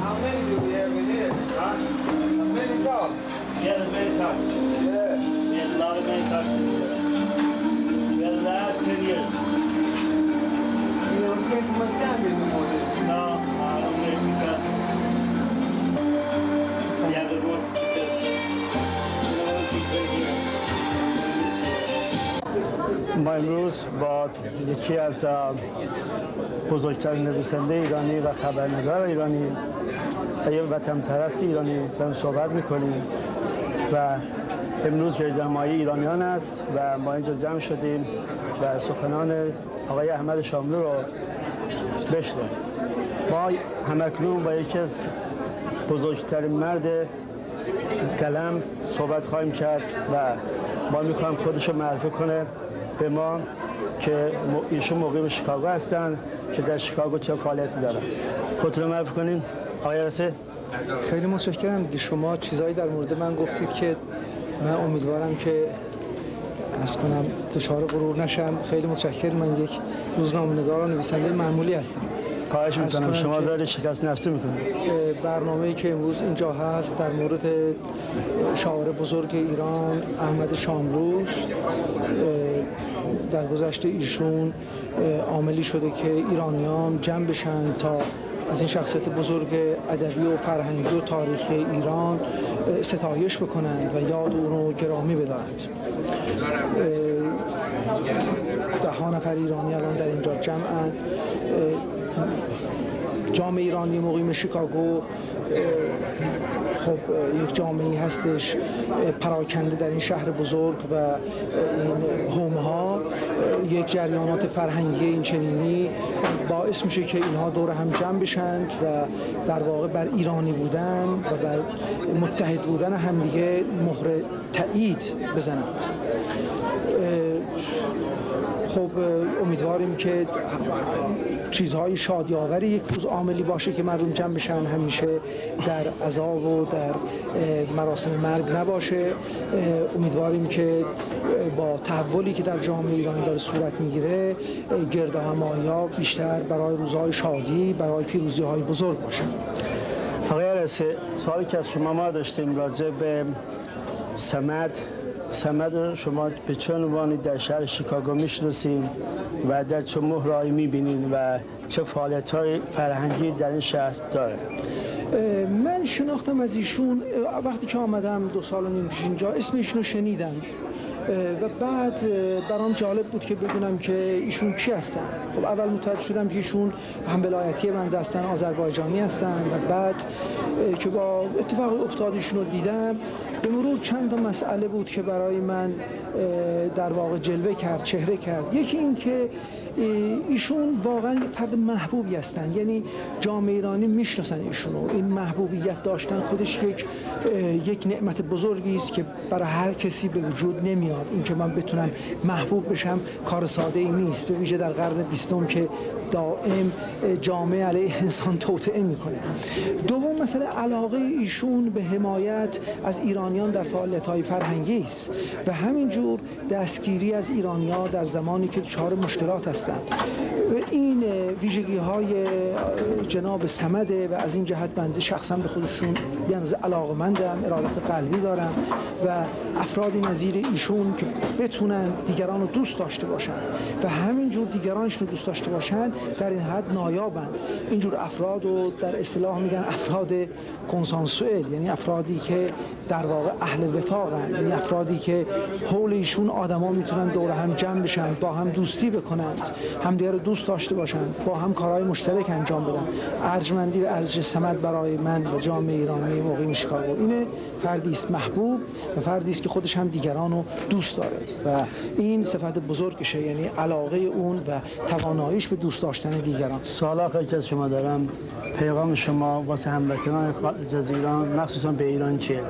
F: How many do we have in here? Huh? Many talks.
K: Yeah, the many talks.
F: Yeah.
K: We had a lot of many talks in here. We had the last 10 years.
F: You don't spend too much time here anymore.
K: No, I don't think because yeah, the most because you know what we play here.
B: ما امروز با یکی از بزرگترین نویسنده ایرانی و خبرنگار ایرانی و یک وطن پرست ایرانی داریم صحبت میکنیم و امروز جشن‌مایی ایرانیان است و ما اینجا جمع شدیم و سخنان آقای احمد شاملو رو بشنویم. ما همکنون با یکی از بزرگترین مرد قلم صحبت خواهیم کرد و ما میخوایم خودش رو معرفی کنه به ما که ایشون مقیم شیکاگو هستن که در شیکاگو چه فعالیتی دارن. خودتون رو معرفی کنین آقای رسه.
L: خیلی متشکرم که شما چیزایی در مورد من گفتید که من امیدوارم که عرض کنم دچار غرور نشم. خیلی متشکرم. من یک روزنامه‌نگار و نویسنده معمولی هستم.
B: خواهش میکنم شما دارید شکست نفسی میکنید.
L: برنامه‌ای که امروز اینجا هست در مورد شاعر بزرگ ایران احمد شاملو در گذشته ایشون عاملی شده که ایرانیان جمع بشن تا از این شخصیت بزرگ ادبی و فرهنگی و تاریخی ایران ستایش بکنند و یاد او رو گرامی بدارند. 10 نفر ایرانی الان در اینجا جمعند. جامعه ایرانی مقیم شیکاگو خب یک جامعه هستش پراکنده در این شهر بزرگ و این حومه‌ها، یک جریانات فرهنگی این چنینی باعث میشه که اینها دور هم جمع بشند و در واقع بر ایرانی بودن و بر متحد بودن همدیگه مهر تایید بزنند. خب امیدواریم که چیزهای شادی‌آوری یک روز عاملی باشه که مردم جمع بشن، همیشه در عزا و در مراسم مرگ نباشه. امیدواریم که با تحولی که در جامعه ایرانی داره صورت میگیره گرد همایی‌ها بیشتر برای روزهای شادی، برای پیروزی‌های بزرگ باشه.
B: آقای عرسی، سوالی که از شما ما داشتیم راجع به سمد شما به چه عنوانی در شهر شیکاگو میشناسین و در چه مهرایی میبینین و چه فعالیت‌های فرهنگی در این شهر داره؟
L: من شناختم از ایشون وقتی که آمدم 2 سال و نیم پیش اینجا، اسم ایشون رو شنیدم و بعد برام جالب بود که بدونم که ایشون کی هستن. خب اول متوجه شدم که ایشون هم ولایتی بنده هستن، آذربایجانی هستن و بعد که با اتفاق افتاد ایشون رو دیدم، به مرور چند تا مسئله بود که برای من در واقع جلوه کرد، چهره کرد. یکی این که ایشون واقعا فرد محبوبی هستن، یعنی جامعه ایرانی میشناسن ایشونو. این محبوبیت داشتن خودش یک نعمت بزرگی است که برای هر کسی به وجود نمیاد. این که من بتونم محبوب بشم کار ساده ای نیست، به ویژه در قرن 20 که دائم جامعه علیه انسان توطئه میکنه. دوم مسئله علاقه ایشون به حمایت از ایرانیان در فعالیت‌های فرهنگی است و همینجور دستگیری از ایرانی‌ها در زمانی که دچار مشکلات هستند. این ویژگی‌های جناب صمده و از این جهت بنده شخصا به خودشون بی‌اندازه علاقه‌مندم، ارادت قلبی دارم و افرادی نظیر ایشون که بتونن دیگران رو دوست داشته باشن و همینجور دیگرانشون رو دوست داشته باشن در این حد نایابند. اینجور افراد رو در اصطلاح میگن افراد کنسانسوئل، یعنی افرادی که در واقع اهل وفاقن، یعنی افرادی که حول ایشون آدما میتونن دور هم جمع بشن، با هم دوستی بکنند، همدیگه رو دوست داشته باشن، با هم کارهای مشترک انجام بدن. ارجمندی و ارزش صمد برای من و جامعه ایرانی مقیم شیکاگو اینه، فردی است محبوب و فردی است که خودش هم دیگران رو دوست داره و این صفت بزرگشه، یعنی علاقه اون و تواناییش به دوست داشتن دیگران.
B: سوال آخری که از شما دارم، پیغام شما واسه هموطنان خارج از ایران مخصوصا به ایران چیه؟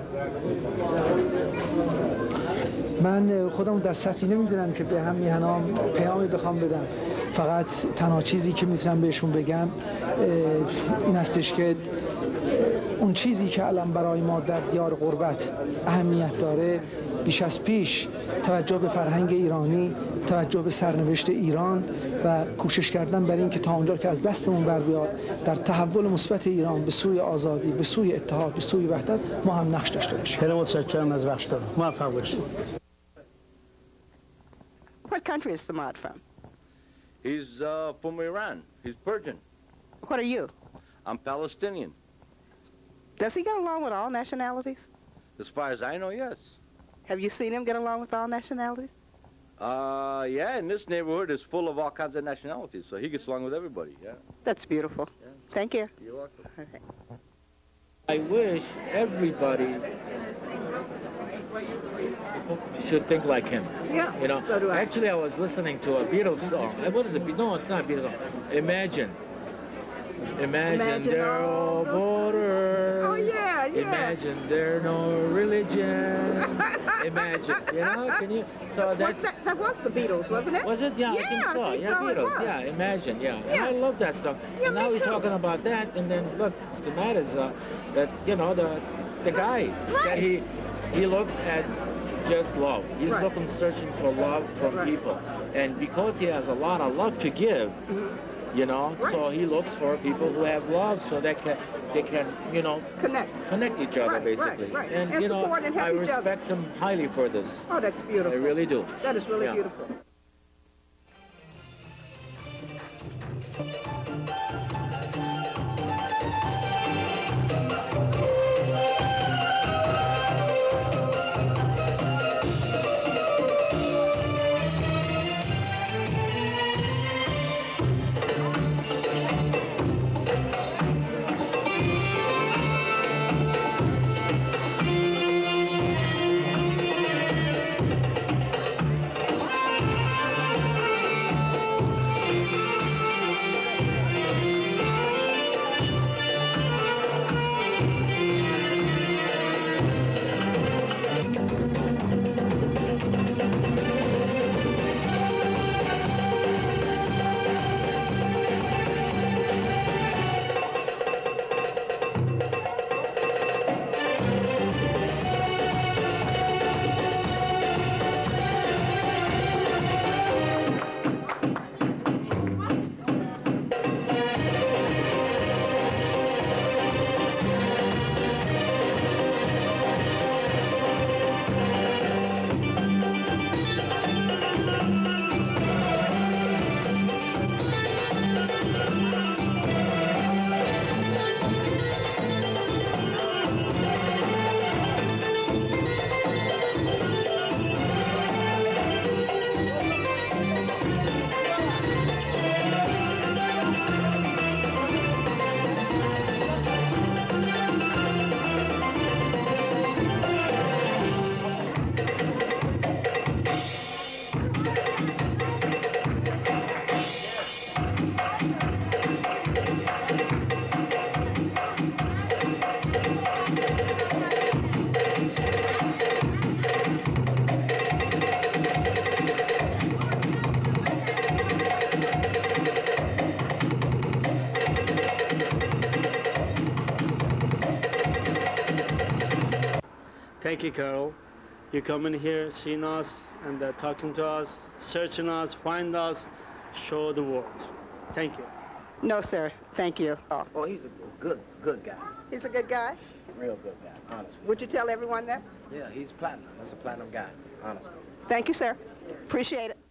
L: من خودم در سطحی نمیدونم که به هم میهنام پیامی بخوام بدم، فقط تنها چیزی که میتونم بهشون بگم این هستش که اون چیزی که الان برای ما در دیار غربت اهمیت داره بیش از پیش توجه به فرهنگ ایرانی، توجه به سرنوشت ایران و کوشش کردن برای این که تا اونجا که از دستمون بر بیاد در تحول مثبت ایران به سوی آزادی، به سوی اتحاد، به سوی وحدت ما هم نقش داشته باشیم.
B: خیلی متشکرم از وقتتون. موفق باشید.
A: What country is Samad from?
G: He's from Iran. He's Persian.
A: What are you?
G: I'm Palestinian.
A: Does he get along with all nationalities?
G: As far as I know, yes.
A: Have you seen him get along with all nationalities?
G: Yeah, in this neighborhood is full of all kinds of nationalities, so he gets along with everybody, yeah.
A: That's beautiful.
G: Yeah.
A: Thank you.
G: You're welcome.
A: Okay.
H: I wish everybody should think like him.
A: Yeah,
H: you know.
A: So do I.
H: Actually, I was listening to a Beatles song. What is it? No, it's not a Beatles song. Imagine there are no borders.
A: Oh, yeah, yeah.
H: Imagine there are no religion. Imagine, you know, can you? So that's...
A: That was the Beatles, wasn't it?
H: Was it? Yeah, I think so. Yeah, Beatles. Yeah, Imagine, yeah. And I love that song.
A: Yeah,
H: and now
A: me
H: we're
A: too.
H: talking about that, and then, look, the matter is that, you know, the guy, that he looks at just love. He's looking, searching for love from people. And because he has a lot of love to give, you know, so he looks for people who have love so they can, you know, connect each other, basically.
A: Right.
H: And you know,
A: support and help
H: I
A: each other.
H: respect him highly for this.
A: Oh, that's beautiful.
H: I really do.
A: That is really
H: Yeah.
A: beautiful.
B: Thank you, Carol. You coming here, seeing us, and talking to us, searching us, find us, show the world. Thank you.
A: No, sir. Thank you.
E: Oh, he's a good guy.
A: He's a good guy.
E: Real good guy, honestly.
A: Would you tell everyone that?
E: Yeah, he's platinum. That's a platinum guy, honestly.
A: Thank you, sir. Appreciate it.